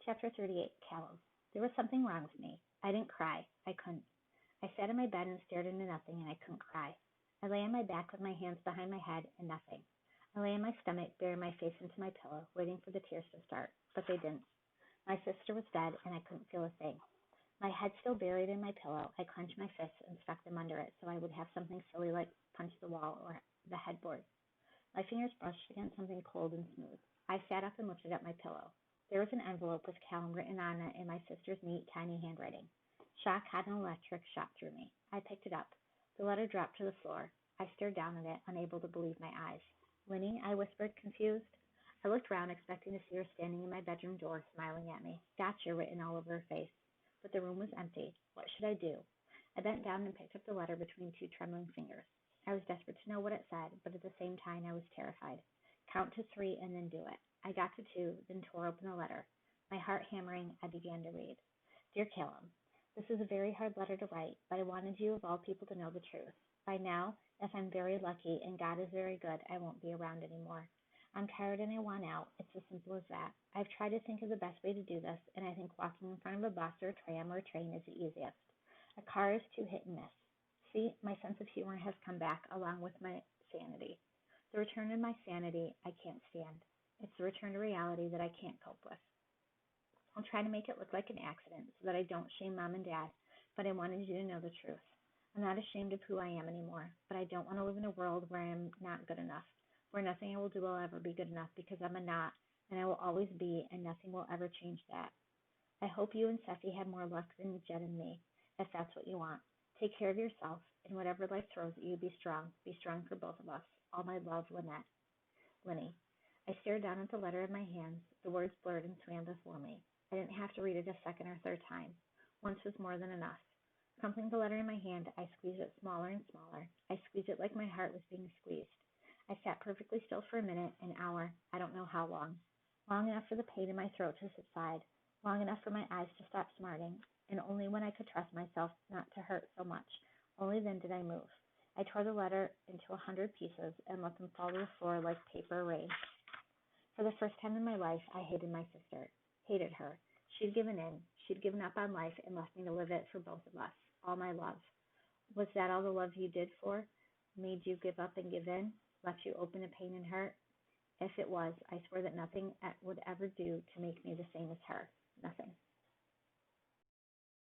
Chapter 38, Callum. There was something wrong with me. I didn't cry. I couldn't. I sat in my bed and stared into nothing, and I couldn't cry. I lay on my back with my hands behind my head and nothing. I lay on my stomach, burying my face into my pillow, waiting for the tears to start, but they didn't. My sister was dead, and I couldn't feel a thing. My head still buried in my pillow, I clenched my fists and stuck them under it so I would have something silly like punch the wall or the headboard. My fingers brushed against something cold and smooth. I sat up and lifted up my pillow. There was an envelope with Callum written on it in my sister's neat, tiny handwriting. Shock had an electric shot through me. I picked it up. The letter dropped to the floor. I stared down at it, unable to believe my eyes. Winnie, I whispered, confused. I looked round, expecting to see her standing in my bedroom door, smiling at me. Gotcha written all over her face. But the room was empty. What should I do? I bent down and picked up the letter between two trembling fingers. I was desperate to know what it said, but at the same time I was terrified. Count to 3 and then do it. I got to 2, then tore open the letter. My heart hammering, I began to read. Dear Callum, this is a very hard letter to write, but I wanted you of all people to know the truth. By now, if I'm very lucky and God is very good, I won't be around anymore. I'm tired and I want out. It's as simple as that. I've tried to think of the best way to do this, and I think walking in front of a bus or a tram or a train is the easiest. A car is too hit and miss. See, my sense of humor has come back along with my sanity. The return of my sanity I can't stand. It's the return to reality that I can't cope with. I'll try to make it look like an accident so that I don't shame Mom and Dad, but I wanted you to know the truth. I'm not ashamed of who I am anymore, but I don't want to live in a world where I'm not good enough, where nothing I will do will ever be good enough because I'm a not, and I will always be, and nothing will ever change that. I hope you and Seffi have more luck than Jen and me, if that's what you want. Take care of yourself, and whatever life throws at you, be strong. Be strong for both of us. All my love, Lynette. Winnie. I stared down at the letter in my hands. The words blurred and swam before me. I didn't have to read it a second or third time. Once was more than enough. Crumpling the letter in my hand, I squeezed it smaller and smaller. I squeezed it like my heart was being squeezed. I sat perfectly still for a minute, an hour, I don't know how long. Long enough for the pain in my throat to subside, long enough for my eyes to stop smarting, and only when I could trust myself not to hurt so much, only then did I move. I tore the letter into 100 pieces and let them fall to the floor like paper rain. For the first time in my life, I hated my sister. Hated her. She'd given in. She'd given up on life and left me to live it for both of us. All my love. Was that all the love you did for? Made you give up and give in? Left you open to pain and hurt? If it was, I swear that nothing would ever do to make me the same as her. Nothing.